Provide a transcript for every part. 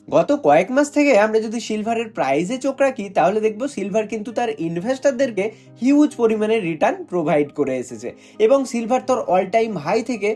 গত কয়েক মাস থেকে আমরা যদি সিলভারের প্রাইসে চোখ রাখি তাহলে দেখবো সিলভার কিন্তু তার ইনভেস্টরদেরকে হিউজ পরিমাণে রিটার্ন প্রোভাইড করে এসেছে, এবং সিলভার তোর অল টাইম হাই থেকে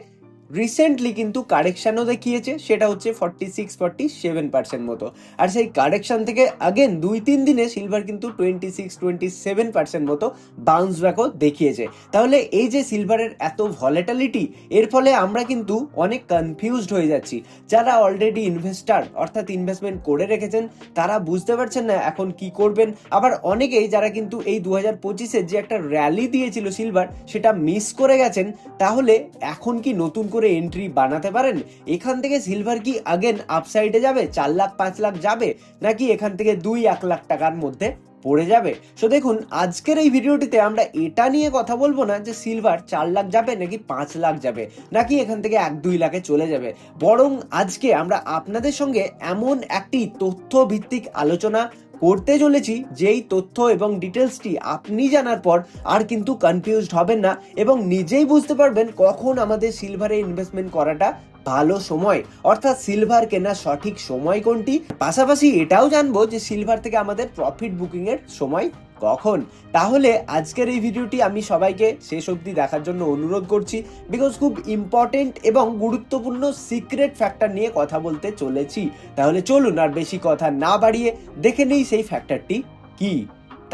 রিসেন্টলি কিন্তু কারেকশানও দেখিয়েছে, সেটা হচ্ছে 46-47% মতো। আর সেই কারেকশান থেকে আগেন 2-3 দিনে সিলভার কিন্তু 26-27% মতো বাউন্স ব্যাকও দেখিয়েছে। তাহলে এই যে সিলভারের এত ভলেটালিটি, এর ফলে আমরা কিন্তু অনেক কনফিউজড হয়ে যাচ্ছি। যারা অলরেডি ইনভেস্টার অর্থাৎ ইনভেস্টমেন্ট করে রেখেছেন তারা বুঝতে পারছেন না এখন কি করবেন। আবার অনেকেই যারা কিন্তু এই 2025-এর যে একটা র্যালি দিয়েছিল সিলভার সেটা মিস করে গেছেন, তাহলে এখন কি নতুন করে এন্ট্রি বানাতে পারেন? এখান থেকে সিলভার কি আগেন আপসাইডে যাবে, 4 লাখ 5 লাখ যাবে, নাকি এখান থেকে 2-1 লাখ টাকার মধ্যে পড়ে যাবে? সো দেখুন, আজকের এই ভিডিওটিতে আমরা এটা নিয়ে কথা বলবো না যে সিলভার 4 লাখ যাবে নাকি 5 লাখ যাবে, নাকি এখান থেকে 1-2 লাখে চলে যাবে। বরং আজকে আমরা আপনাদের সঙ্গে এমন একটি তথ্য ভিত্তিক আলোচনা করতে চলেছি যেই তথ্য এবং ডিটেলসটি আপনি জানার পর আর কিন্তু কনফিউজড হবেন না, এবং নিজেই বুঝতে পারবেন কখন আমাদের সিলভারে ইনভেস্টমেন্ট করাটা ভালো সময়, অর্থাৎ সিলভার কেনার সঠিক সময় কোনটি। পাশাপাশি এটাও জানবো যে সিলভার থেকে আমাদের প্রফিট বুকিং এর সময় কখন। তাহলে আজকের এই ভিডিওটি আমি সবাইকে শেষ অবধি দেখার জন্য অনুরোধ করছি, বিকজ খুব ইম্পর্টেন্ট এবং গুরুত্বপূর্ণ সিক্রেট ফ্যাক্টর নিয়ে কথা বলতে চলেছি। তাহলে চলুন আর বেশি কথা না বাড়িয়ে দেখে নেই সেই ফ্যাক্টরটি কি।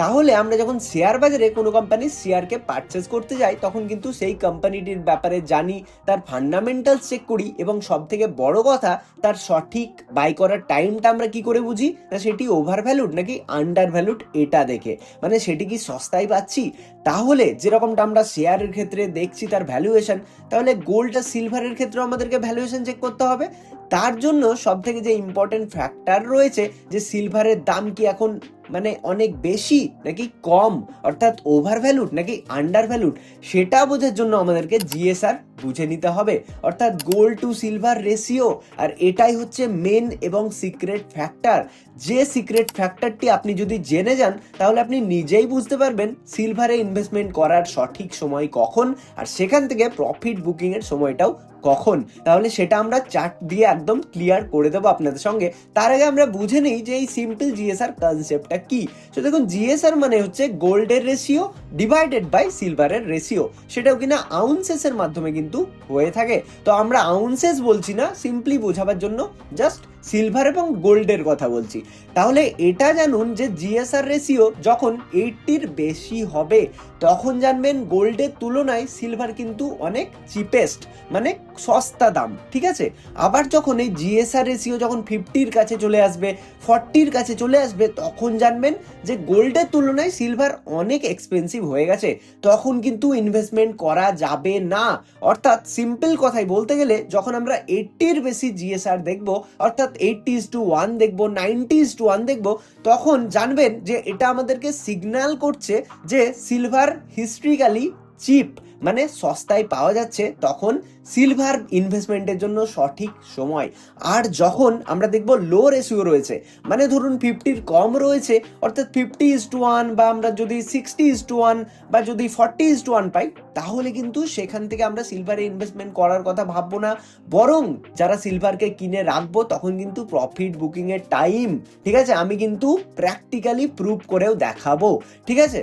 তাহলে আমরা যখন শেয়ার বাজারে কোনো কোম্পানির শেয়ারকে পারচেস করতে যাই তখন কিন্তু সেই কোম্পানিটির ব্যাপারে জানি, তার ফান্ডামেন্টালস চেক করি, এবং সব থেকে বড় কথা তার সঠিক বাই করার টাইমটা আমরা কি করে বুঝি না সেটি ওভার ভ্যালুড নাকি আন্ডার ভ্যালুড এটা দেখে, মানে সেটি কি সস্তায় পাচ্ছি। তাহলে যেরকমটা আমরা শেয়ারের ক্ষেত্রে দেখছি তার ভ্যালুয়েশন, তাহলে গোল্ড আর সিলভারের ক্ষেত্রেও আমাদেরকে ভ্যালুয়েশন চেক করতে হবে। তার জন্য সব থেকে যে ইম্পর্টেন্ট ফ্যাক্টর রয়েছে যে সিলভারের দাম কি এখন মানে অনেক বেশি নাকি কম, অর্থাৎ ওভার ভ্যালুড নাকি আন্ডার ভ্যালুড, সেটা বোঝার জন্য আমাদেরকে জিএসআর বুঝে নিতে হবে, অর্থাৎ গোল্ড টু সিলভার রেশিও। আর এটাই হচ্ছে মেন এবং সিক্রেট ফ্যাক্টর। যে সিক্রেট ফ্যাক্টরটি আপনি যদি জেনে যান তাহলে আপনি নিজেই বুঝতে পারবেন সিলভারে ইনভেস্টমেন্ট করার সঠিক সময় কখন, আর সেখান থেকে প্রফিট বুকিং এর সময়টাও কখন। তাহলে সেটা আমরা চার্ট দিয়ে একদম ক্লিয়ার করে দেবো আপনাদের সঙ্গে। তার আগে আমরা বুঝে নিই যে এই সিম্পল জিএসআর কনসেপ্টটা কি। তো দেখুন, জিএসআর মানে হচ্ছে গোল্ডের রেশিও ডিভাইডেড বাই সিলভারের রেশিও, সেটাও কিনা আউন্সেসের মাধ্যমে কিন্তু হয়ে থাকে। তো আমরা আউন্সেস বলছি না, সিম্পলি বোঝাবার জন্য জাস্ট সিলভার এবং গোল্ডের কথা বলছি। তাহলে এটা জানুন যে জিএসআর রেশিও যখন 80-র বেশি হবে তখন জানবেন গোল্ডের তুলনায় সিলভার কিন্তু অনেক চিপেস্ট, মানে সস্তা দাম, ঠিক আছে। আবার যখন এই জিএসআর রেশিও যখন 50-র কাছে চলে আসবে, 40-র কাছে চলে আসবে, তখন জানবেন যে গোল্ডের তুলনায় সিলভার অনেক এক্সপেন্সিভ হয়ে গেছে, তখন কিন্তু ইনভেস্টমেন্ট করা যাবে না। অর্থাৎ সিম্পল কথাই বলতে গেলে যখন আমরা 80-র বেশি জিএসআর দেখবো, অর্থাৎ 80:1 দেখবো, 90:1 দেখবো, তখন জানবেন যে এটা আমাদেরকে সিগন্যাল করছে যে সিলভার হিস্ট্রিক্যালি চিপ, মানে সস্তায় পাওয়া যাচ্ছে, তখন সিলভার ইনভেস্টমেন্টের জন্য সঠিক সময়। আর যখন আমরা দেখব লো রেশিও রয়েছে, মানে ধরুন 50-র কম রয়েছে, অর্থাৎ 50:1 বা আমরা যদি 60:1 বা যদি 40:1 পাই, তাহলে কিন্তু সেখান থেকে আমরা সিলভারে ইনভেস্টমেন্ট করার কথা ভাববো না। বরং যারা সিলভারকে কিনে রাখবো তখন কিন্তু প্রফিট বুকিং এর টাইম, ঠিক আছে, আমি কিন্তু প্র্যাকটিক্যালি প্রুভ করেও দেখাবো, ঠিক আছে।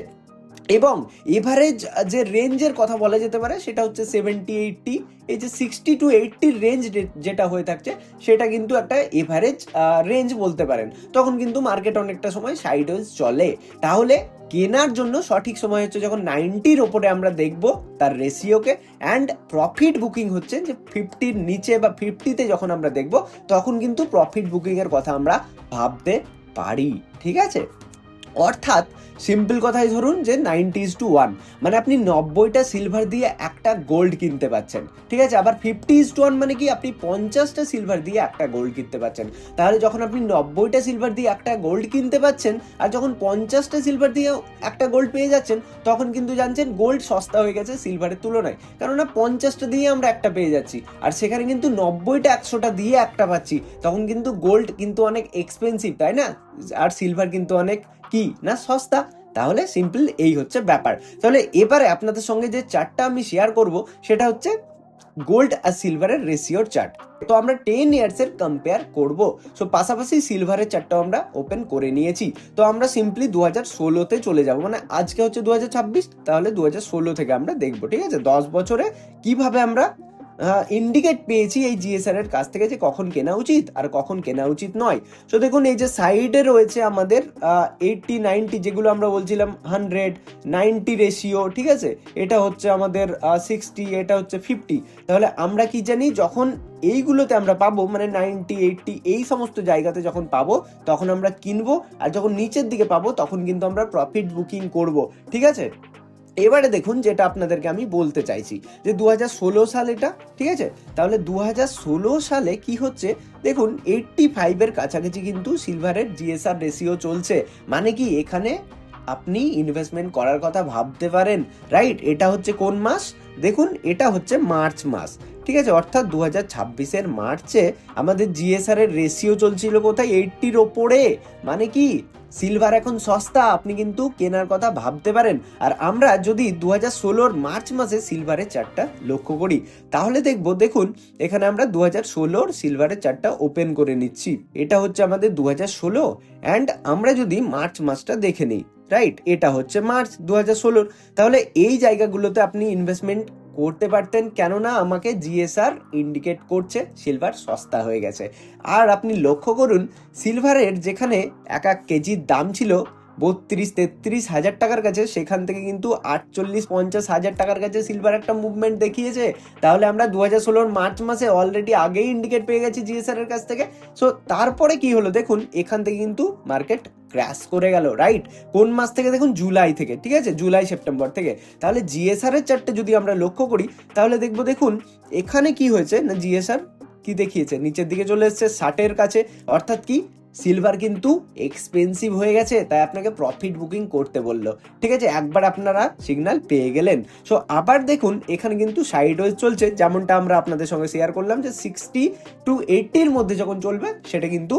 এবং এভারেজ যে রেঞ্জের কথা বলা যেতে পারে সেটা হচ্ছে 70-80, এই যে 60-80 রেঞ্জ যেটা হয়ে থাকছে সেটা কিন্তু একটা এভারেজ রেঞ্জ বলতে পারেন। তখন কিন্তু মার্কেট অনেকটা সময় সাইডওয়েজ চলে। তাহলে কেনার জন্য সঠিক সময় হচ্ছে যখন 90-র ওপরে আমরা দেখব তার রেশিওকে, অ্যান্ড প্রফিট বুকিং হচ্ছে যে 50-র নিচে বা 50-তে যখন আমরা দেখব তখন কিন্তু প্রফিট বুকিং এর কথা আমরা ভাবতে পারি, ঠিক আছে। অর্থাৎ সিম্পল কথাই ধরুন যে 90:1, মানে আপনি 90টা সিলভার দিয়ে একটা গোল্ড কিনতে পাচ্ছেন, ঠিক আছে। আবার 50:1 মানে কি আপনি 50টা সিলভার দিয়ে একটা গোল্ড কিনতে পাচ্ছেন। তাহলে যখন আপনি 90টা সিলভার দিয়ে একটা গোল্ড কিনতে পাচ্ছেন আর যখন 50টা সিলভার দিয়ে একটা গোল্ড পেয়ে যাচ্ছেন, তখন কিন্তু জানছেন গোল্ড সস্তা হয়ে গেছে সিলভারের তুলনায়, কেননা 50টা দিয়ে আমরা একটা পেয়ে যাচ্ছি, আর সেখানে কিন্তু 90টা 100টা দিয়ে একটা পাচ্ছি, তখন কিন্তু গোল্ড কিন্তু অনেক এক্সপেন্সিভ, তাই না, আর সিলভার কিন্তু অনেক কি না সস্তা। তাহলে সিম্পল এই হচ্ছে ব্যাপার। তাহলে এবারে আপনাদের সঙ্গে যে চার্টটা আমি শেয়ার করব সেটা হচ্ছে গোল্ড আর সিলভারের রেশিওর চার্ট। তো আমরা 10 ইয়ার্সের কম্পেয়ার করব। সো পাশাপাশি সিলভারের চার্টটাও আমরা ওপেন করে নিয়েছি। তো আমরা সিম্পলি 2016তে চলে যাব, মানে আজকে হচ্ছে 2026, তাহলে 2016 থেকে আমরা দেখবো, ঠিক আছে? 10 বছরে কিভাবে আমরা ইন্ডিকেট পেয়েছি এই জিএসআর এর কাছ থেকে যে কখন কেনা উচিত আর কখন কেনা উচিত নয়। তো দেখুন এই যে সাইডে রয়েছে আমাদের 80 90, যেগুলো আমরা বলছিলাম 100 90 রেশিও, ঠিক আছে? এটা হচ্ছে আমাদের 60, এটা হচ্ছে 50। তাহলে আমরা কি জানি, যখন এইগুলোতে আমরা পাবো, মানে 90 80 এই সমস্ত জায়গাতে যখন পাবো তখন আমরা কিনবো, আর যখন নিচের দিকে পাবো তখন কিন্তু আমরা প্রফিট বুকিং করব, ঠিক আছে? এবারে দেখুন যেটা আপনাদেরকে আমি বলতে চাইছি যে 2016 সাল এটা, ঠিক আছে? তাহলে 2016 সালে কি হচ্ছে দেখুন, 85-এর কাছাকাছি কিন্তু সিলভারের জিএসআর রেশিও চলছে। মানে কি এখানে আপনি ইনভেস্টমেন্ট করার কথা ভাবতে পারেন, রাইট? এটা হচ্ছে কোন মাস দেখুন, এটা হচ্ছে মার্চ মাস, ঠিক আছে? অর্থাৎ 2026-এর মার্চে আমাদের জিএসআর এর রেশিও চলছিল কোথায়, 80-র ওপরে। মানে কি সিলভার এখন সস্তা, আপনি কিন্তু কেনার কথা ভাবতে পারেন। আর আমরা যদি 2016-র মার্চ মাসে সিলভারের চার্টটা লক্ষ্য করি তাহলে দেখুন এখানে আমরা 2016-র সিলভারের চার্টটা ওপেন করে নিচ্ছি। এটা হচ্ছে আমাদের 2016, অ্যান্ড আমরা যদি মার্চ মাসটা দেখে নিই, রাইট? এটা হচ্ছে মার্চ 2016। তাহলে এই জায়গাগুলোতে আপনি ইনভেস্টমেন্ট করতে পারতেন, কেননা আমাকে জিএসআর ইন্ডিকেট করছে সিলভার সস্তা হয়ে গেছে। আর আপনি লক্ষ্য করুন সিলভারের যেখানে এক কেজির দাম ছিল 32-33 হাজার টাকার কাছে, সেখান থেকে কিন্তু 48-50 হাজার টাকার কাছে সিলভার একটা মুভমেন্ট দেখিয়েছে। তাহলে আমরা 2016-র মার্চ মাসে অলরেডি আগেই ইন্ডিকেট পেয়ে গেছি জিএসআর এর কাছ থেকে। সো তারপরে কি হলো দেখুন, এখান থেকে কিন্তু মার্কেট ক্র্যাশ করে গেল, রাইট? কোন মাস থেকে দেখুন, জুলাই থেকে, ঠিক আছে? জুলাই সেপ্টেম্বর থেকে। তাহলে জিএসআর এর চার্টে যদি আমরা লক্ষ্য করি তাহলে দেখুন এখানে কি হয়েছে না, জিএসআর কি দেখিয়েছে, নিচের দিকে চলে এসেছে 60-এর কাছে। অর্থাৎ কি সিলভার কিন্তু এক্সপেন্সিভ হয়ে গেছে, তাই আপনাকে প্রফিট বুকিং করতে বললো, ঠিক আছে? একবার আপনারা সিগন্যাল পেয়ে গেলেন। সো আবার দেখুন এখানে কিন্তু সাইডওয়েজ চলছে, যেমনটা আমরা আপনাদের সঙ্গে শেয়ার করলাম যে 60-80-র মধ্যে যখন চলবে সেটা কিন্তু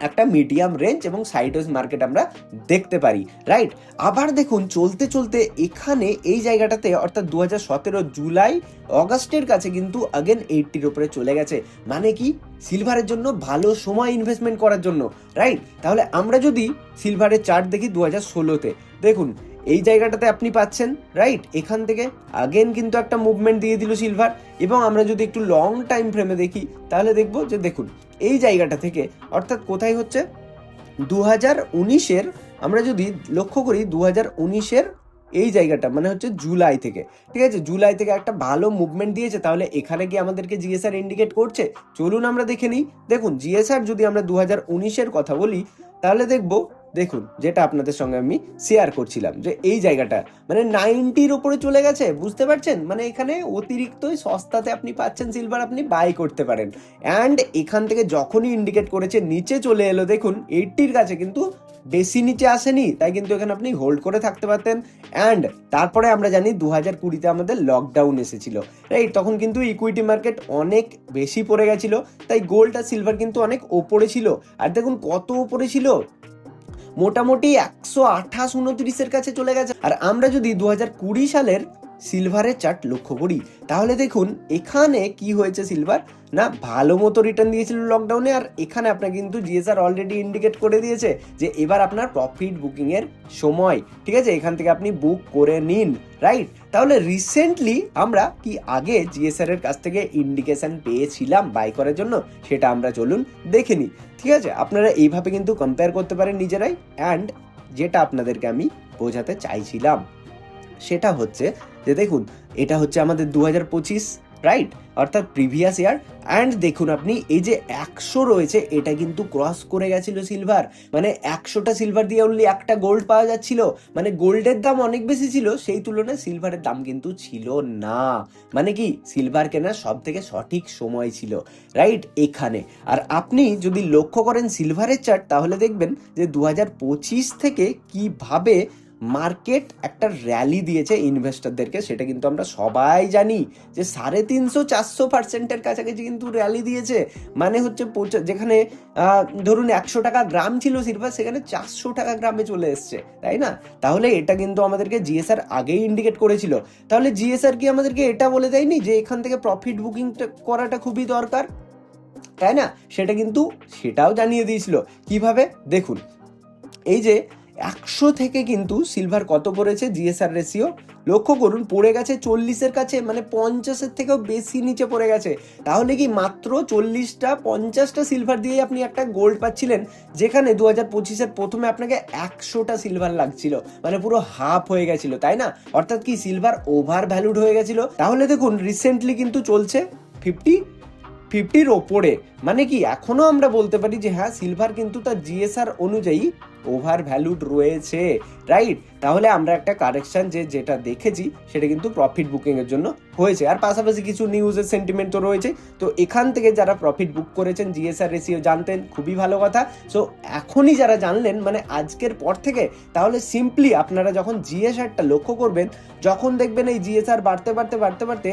একটা মিডিয়াম রেঞ্জ এবং সাইডওয়েজ মার্কেট আমরা দেখতে পারি, রাইট? আবার দেখুন চলতে চলতে এখানে এই জায়গাটাতে অর্থাৎ 2017 জুলাই অগাস্টের কাছে কিন্তু আগেন 80-র উপরে চলে গেছে। মানে কি সিলভারের জন্য ভালো সময় ইনভেস্টমেন্ট করার জন্য, রাইট? তাহলে আমরা যদি সিলভারের চার্ট দেখি 2016-তে, দেখুন এই জায়গাটাতে আপনি পাচ্ছেন, রাইট? এখান থেকে আগেন কিন্তু একটা মুভমেন্ট দিয়ে দিল সিলভার। এবং আমরা যদি একটু লং টাইম ফ্রেমে দেখি তাহলে দেখবো যে দেখুন এই জায়গাটা থেকে, অর্থাৎ কোথায় হচ্ছে 2019-এর, আমরা যদি লক্ষ্য করি 2019-এর এই জায়গাটা মানে হচ্ছে জুলাই থেকে, ঠিক আছে? জুলাই থেকে একটা ভালো মুভমেন্ট দিয়েছে। তাহলে এখানে কি আমাদেরকে জিএসআর ইন্ডিকেট করছে? চলুন আমরা দেখে নিই। দেখুন জিএসআর যদি আমরা 2019-এর কথা বলি তাহলে দেখুন যেটা আপনাদের সঙ্গে আমি শেয়ার করছিলাম যে এই জায়গাটা মানে 90-র উপরে চলে গেছে, বুঝতে পারছেন? মানে এখানে অতিরিক্তই সস্তাতে আপনি পাচ্ছেন সিলভার, আপনি বাই করতে পারেন। অ্যান্ড এখান থেকে যখনই ইন্ডিকেট করেছে নিচে চলে এলো, দেখুন 80-র কাছে, কিন্তু বেশি নিচে আসেনি, তাই কিন্তু এখানে আপনি হোল্ড করে থাকতে পারতেন। অ্যান্ড তারপরে আমরা জানি 2020-তে আমাদের লকডাউন এসেছিল, রাইট? তখন কিন্তু ইকুইটি মার্কেট অনেক বেশি পড়ে গেছিল, তাই গোল্ড আর সিলভার কিন্তু অনেক ওপরে ছিল। আর দেখুন কত ওপরে ছিল, মোটামুটি 128-29-এর কাছে চলে গেছে। আর আমরা যদি 2020 সালের সিলভারের চার্ট লক্ষ্য করি তাহলে দেখুন এখানে কি হয়েছে, সিলভার না ভালো মতো রিটার্ন দিয়েছিল লকডাউনে। আর এখানে আপনার কিন্তু জিএসআর অলরেডি ইন্ডিকেট করে দিয়েছে যে এবার আপনার প্রফিট বুকিং এর সময়, ঠিক আছে? এখান থেকে আপনি বুক করে নিন, রাইট? তাহলে রিসেন্টলি আমরা কি আগে জিএসআর এর কাছ থেকে ইন্ডিকেশন পেয়েছিলাম বাই করার জন্য, সেটা আমরা চলুন দেখে নিই, ঠিক আছে? আপনারা এইভাবে কিন্তু কম্পেয়ার করতে পারেন নিজেরাই। অ্যান্ড যেটা আপনাদেরকে আমি বোঝাতে চাইছিলাম সেটা হচ্ছে যে দেখুন এটা হচ্ছে আমাদের 2025, রাইট? অর্থাৎ প্রিভিয়াস ইয়ার। অ্যান্ড দেখুন আপনি এই যে 100 রয়েছে এটা কিন্তু ক্রস করে গেছিল সিলভার, মানে 100টা সিলভার দিয়ে অনলি একটা গোল্ড পাওয়া যাচ্ছিল। মানে গোল্ডের দাম অনেক বেশি ছিল, সেই তুলনায় সিলভারের দাম কিন্তু ছিল না। মানে কি সিলভার কেনার সব থেকে সঠিক সময় ছিল, রাইট? এখানে। আর আপনি যদি লক্ষ্য করেন সিলভারের চার্ট তাহলে দেখবেন যে 2025 থেকে কিভাবে মার্কেট একটা র্যালি দিয়েছে ইনভেস্টরদেরকে, সেটা কিন্তু আমরা সবাই জানি যে 350-400%-এর কাছাকাছি কিন্তু র্যালি দিয়েছে। মানে হচ্ছে যেখানে ধরুন 100 টাকা গ্রাম ছিল সিলভার, সেখানে 400 টাকা গ্রামে চলে এসছে, তাই না? তাহলে এটা কিন্তু আমাদেরকে জিএসআর আগেই ইন্ডিকেট করেছিল। তাহলে জিএসআর কি আমাদেরকে এটা বলে দেয়নি যে এখান থেকে প্রফিট বুকিং করাটা খুবই দরকার, তাই না? সেটা কিন্তু সেটাও জানিয়ে দিয়েছিল। কিভাবে দেখুন, এই যে 100 থেকে কিন্তু সিলভার কত পড়েছে জিএসআর রেশিও, লক্ষ্য করুন পড়ে গেছে 40-এর কাছে, মানে 50-এর থেকেও বেশি নিচে পড়ে গেছে। তাহলে কি মাত্র 40টা 50টা সিলভার দিয়ে আপনি একটা গোল্ড পাচ্ছিলেন, যেখানে 2025-এর প্রথমে আপনাকে 100টা সিলভার লাগছিল, মানে পুরো হাফ হয়ে গেছিল, তাই না? অর্থাৎ কি সিলভার ওভার ভ্যালুড হয়ে গেছিল। তাহলে দেখুন রিসেন্টলি কিন্তু চলছে 50-50-র ওপরে, মানে কি এখনো আমরা বলতে পারি যে হ্যাঁ সিলভার কিন্তু তার জিএসআর অনুযায়ী ওভার ভ্যালুড রয়েছে, রাইট? তাহলে আমরা একটা কারেকশন যেটা দেখেছি সেটা কিন্তু প্রফিট বুকিং এর জন্য হয়েছে, আর পাশাপাশি কিছু নিউজের সেন্টিমেন্ট তো রয়েছে। তো এখান থেকে যারা প্রফিট বুক করেছেন জিএসআর রেশিও জানতেন, খুবই ভালো কথা। সো এখনই যারা জানলেন মানে আজকের পর থেকে, তাহলে সিম্পলি আপনারা যখন জিএসআরটা লক্ষ্য করবেন, যখন দেখবেন এই জিএসআর বাড়তে বাড়তে বাড়তে বাড়তে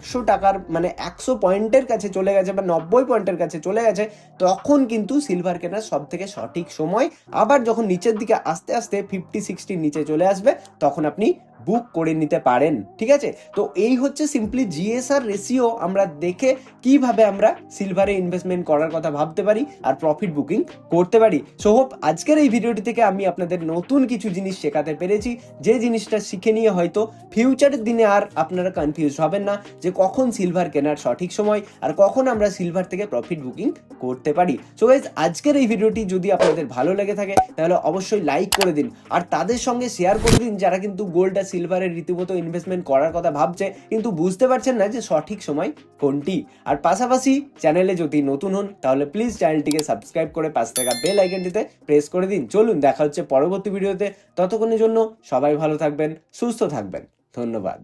100 টাকার মানে 100 পয়েন্টের কাছে চলে গেছে বা 90 পয়েন্টের কাছে চলে গেছে, তখন কিন্তু সিলভার কেনার সব থেকে সঠিক সময়। আবার যখন নিচের দিকে আস্তে আস্তে 50-60 নিচে চলে আসবে, তখন আপনি বুক করে নিতে পারেন, ঠিক আছে? তো এই হচ্ছে সিম্পলি জিএসআর রেশিও আমরা দেখে কিভাবে আমরা সিলভারে ইনভেস্টমেন্ট করার কথা ভাবতে পারি আর প্রফিট বুকিং করতে পারি। সো হোপ আজকের এই ভিডিওটি থেকে আমি আপনাদের নতুন কিছু জিনিস শেখাতে পেরেছি, যে জিনিসটা শিখে নিয়ে হয়তো ফিউচারের দিনে আর আপনারা কনফিউজ হবেন না যে কখন সিলভার কেনার সঠিক সময় আর কখন আমরা সিলভার থেকে প্রফিট বুকিং করতে পারি। সো গাইজ আজকের এই ভিডিওটি যদি আপনাদের ভালো লেগে থাকে তাহলে অবশ্যই লাইক করে দিন, আর তাদের সঙ্গে শেয়ার করে দিন যারা কিন্তু গোল্ড আর সিলভারের রীতিমতো ইনভেস্টমেন্ট করার কথা ভাবছে কিন্তু বুঝতে পারছেন না যে সঠিক সময় কোনটি। আর পাশাপাশি চ্যানেলে যদি নতুন হন তাহলে প্লিজ চ্যানেলটিকে সাবস্ক্রাইব করে পাশে থাকা বেল আইকনটিতে প্রেস করে দিন। চলুন দেখা হচ্ছে পরবর্তী ভিডিওতে, ততক্ষণের জন্য সবাই ভালো থাকবেন, সুস্থ থাকবেন, ধন্যবাদ।